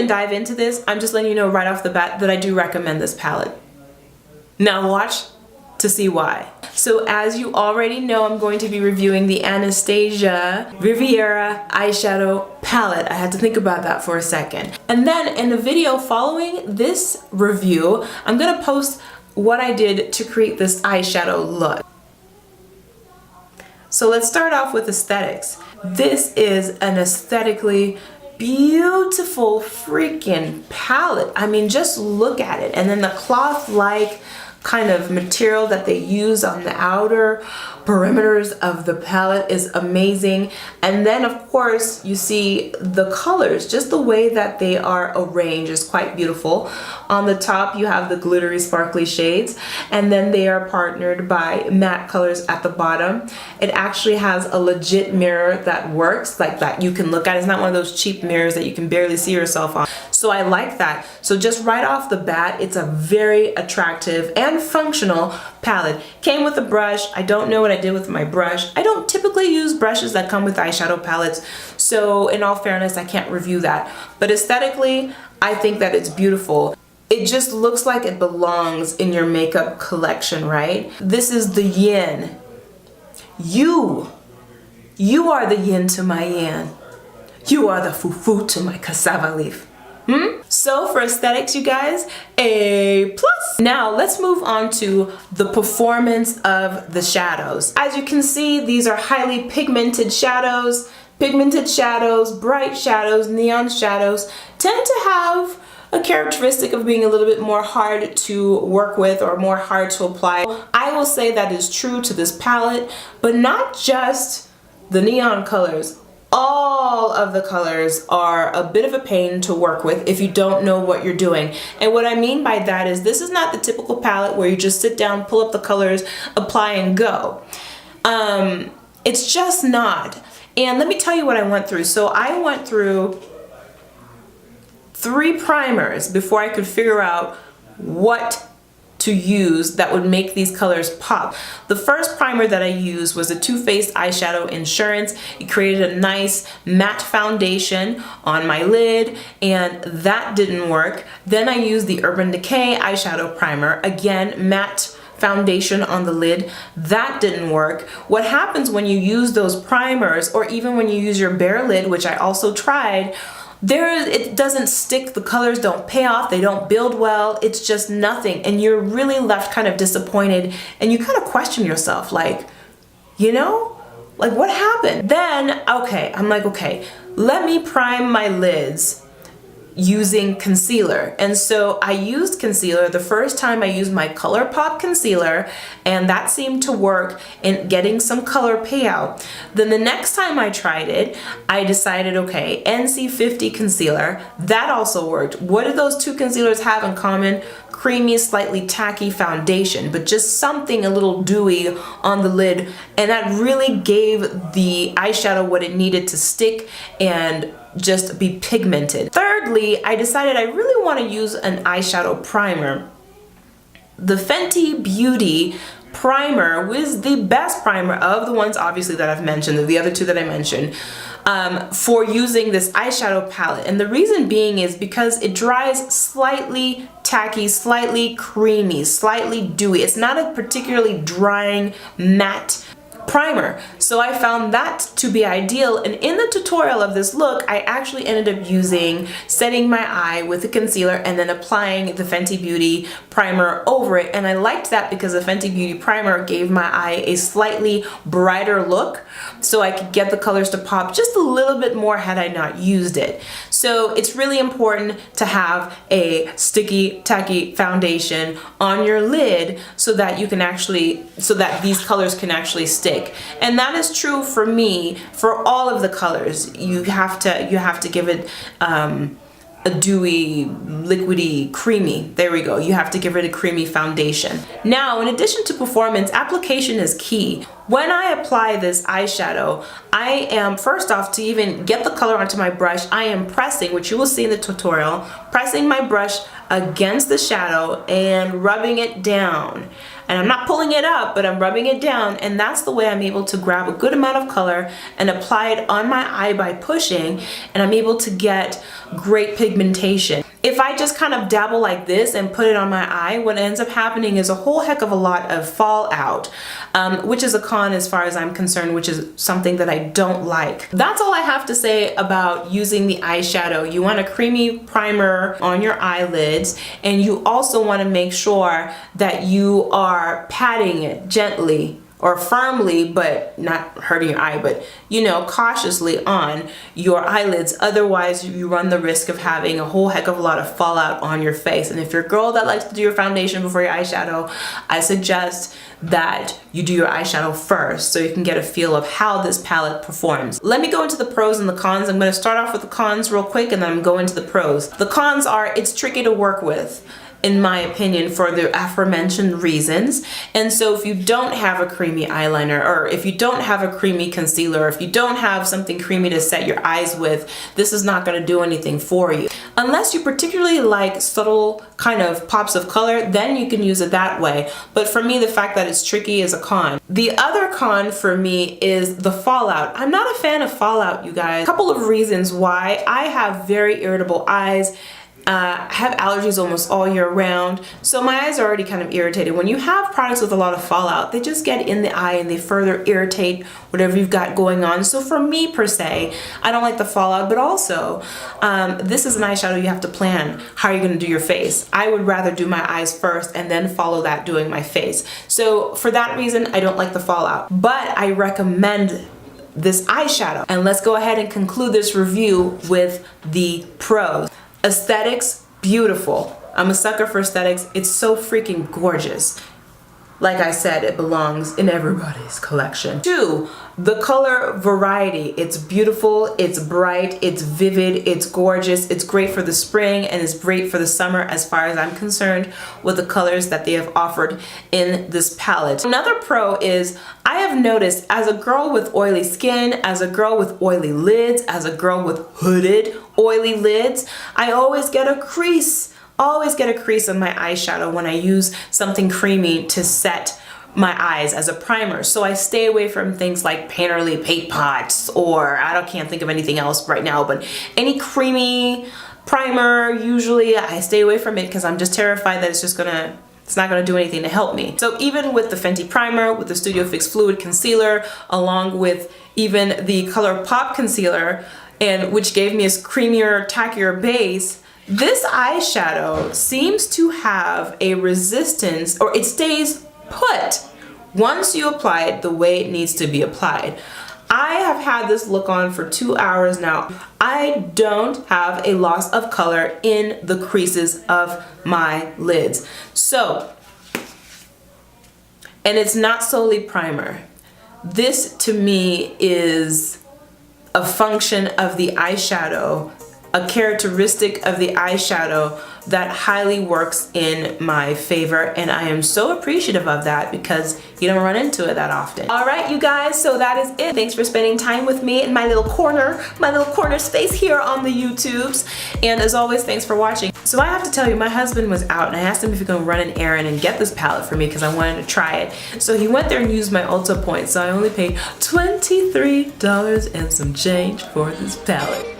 even dive into this, I'm just letting you know right off the bat that I do recommend this palette. Now watch to see why. So as you already know, I'm going to be reviewing the Anastasia Riviera Eyeshadow Palette. I had to think about that for a second. And then in the video following this review, I'm gonna post what I did to create this eyeshadow look. So let's start off with aesthetics. This is an aesthetically beautiful freaking palette. I mean, just look at it. And then the cloth-like kind of material that they use on the outer perimeters of the palette is amazing. And then of course you see the colors, just the way that they are arranged is quite beautiful. On the top you have the glittery sparkly shades, and then they are partnered by matte colors at the bottom. It actually has a legit mirror that works, like that you can look at. It's not one of those cheap mirrors that you can barely see yourself on. So I like that. So just right off the bat, it's a very attractive and functional palette. Came with a brush. I don't know what I did with my brush. I don't typically use brushes that come with eyeshadow palettes, so in all fairness, I can't review that. But aesthetically, I think that it's beautiful. It just looks like it belongs in your makeup collection, right? This is the yin. You are the yin to my yang. You are the fufu to my cassava leaf. So for aesthetics, you guys, A+. Now let's move on to the performance of the shadows. As you can see, these are highly pigmented shadows. Pigmented shadows, bright shadows, neon shadows tend to have a characteristic of being a little bit more hard to work with or more hard to apply. I will say that is true to this palette, but not just the neon colors. All of the colors are a bit of a pain to work with if you don't know what you're doing. And what I mean by that is this is not the typical palette where you just sit down, pull up the colors, apply and go. It's just not. And let me tell you what I went through. So I went through 3 primers before I could figure out what to use that would make these colors pop. The first primer that I used was a Too Faced Eyeshadow Insurance. It created a nice matte foundation on my lid, and that didn't work. Then I used the Urban Decay Eyeshadow Primer, again matte foundation on the lid. That didn't work. What happens when you use those primers, or even when you use your bare lid, which I also tried, it doesn't stick, the colors don't pay off, they don't build well, it's just nothing, and you're really left kind of disappointed, and you kind of question yourself, like, you know, like what happened? Then, okay, I'm like, okay, let me prime my lids using concealer. And so I used concealer. The first time I used my ColourPop concealer, and that seemed to work in getting some color payout. Then the next time I tried it, I decided, okay, NC50 concealer, that also worked. What do those 2 concealers have in common? Creamy, slightly tacky foundation, but just something a little dewy on the lid, and that really gave the eyeshadow what it needed to stick and just be pigmented. Thirdly, I decided I really want to use an eyeshadow primer. The Fenty Beauty Primer was the best primer of the ones obviously that I've mentioned, the other 2 that I mentioned, for using this eyeshadow palette. And the reason being is because it dries slightly tacky, slightly creamy, slightly dewy. It's not a particularly drying matte primer. So I found that to be ideal, and in the tutorial of this look I actually ended up setting my eye with a concealer and then applying the Fenty Beauty primer over it, and I liked that because the Fenty Beauty primer gave my eye a slightly brighter look, so I could get the colors to pop just a little bit more had I not used it. So it's really important to have a sticky tacky foundation on your lid so that you can these colors can actually stick. And that is true for me for all of the colors. You have to give it a dewy, liquidy, creamy. There we go. You have to give it a creamy foundation. Now, in addition to performance, application is key. When I apply this eyeshadow, I am, first off, to even get the color onto my brush, I am pressing, which you will see in the tutorial, pressing my brush against the shadow and rubbing it down. And I'm not pulling it up, but I'm rubbing it down, and that's the way I'm able to grab a good amount of color and apply it on my eye by pushing, and I'm able to get great pigmentation. If I just kind of dabble like this and put it on my eye, what ends up happening is a whole heck of a lot of fallout, which is a con as far as I'm concerned, which is something that I don't like. That's all I have to say about using the eyeshadow. You want a creamy primer on your eyelids, and you also want to make sure that you are patting it gently or firmly, but not hurting your eye, but you know, cautiously on your eyelids. Otherwise, you run the risk of having a whole heck of a lot of fallout on your face. And if you're a girl that likes to do your foundation before your eyeshadow, I suggest that you do your eyeshadow first so you can get a feel of how this palette performs. Let me go into the pros and the cons. I'm going to start off with the cons real quick, and then I'm going to the pros. The cons are it's tricky to work with, in my opinion, for the aforementioned reasons. And so if you don't have a creamy eyeliner, or if you don't have a creamy concealer, or if you don't have something creamy to set your eyes with, this is not going to do anything for you. Unless you particularly like subtle kind of pops of color, then you can use it that way. But for me, the fact that it's tricky is a con. The other con for me is the fallout. I'm not a fan of fallout, you guys. A couple of reasons why. I have very irritable eyes. I have allergies almost all year round, so my eyes are already kind of irritated. When you have products with a lot of fallout, they just get in the eye and they further irritate whatever you've got going on. So for me, per se, I don't like the fallout, but also this is an eyeshadow you have to plan how you're going to do your face. I would rather do my eyes first and then follow that doing my face. So for that reason, I don't like the fallout, but I recommend this eyeshadow. And let's go ahead and conclude this review with the pros. Aesthetics, beautiful. I'm a sucker for aesthetics. It's so freaking gorgeous. Like I said, it belongs in everybody's collection. 2, the color variety. It's beautiful, it's bright, it's vivid, it's gorgeous. It's great for the spring and it's great for the summer as far as I'm concerned with the colors that they have offered in this palette. Another pro is I have noticed, as a girl with oily skin, as a girl with oily lids, as a girl with hooded oily lids, I always get a crease. Always get a crease on my eyeshadow when I use something creamy to set my eyes as a primer. So I stay away from things like Painterly Paint Pots, or can't think of anything else right now, but any creamy primer, usually I stay away from it because I'm just terrified that it's not gonna do anything to help me. So even with the Fenty primer, with the Studio Fix Fluid Concealer, along with even the Color Pop Concealer, and which gave me a creamier, tackier base, this eyeshadow seems to have a resistance, or it stays put once you apply it the way it needs to be applied. I have had this look on for 2 hours now. I don't have a loss of color in the creases of my lids. So, and it's not solely primer. This to me is a function of the eyeshadow, a characteristic of the eyeshadow that highly works in my favor, and I am so appreciative of that because you don't run into it that often. All right, you guys, so that is it. Thanks for spending time with me in my little corner space here on the YouTubes, and as always, thanks for watching. So I have to tell you, my husband was out and I asked him if he could run an errand and get this palette for me because I wanted to try it. So he went there and used my Ulta points, so I only paid $23 and some change for this palette.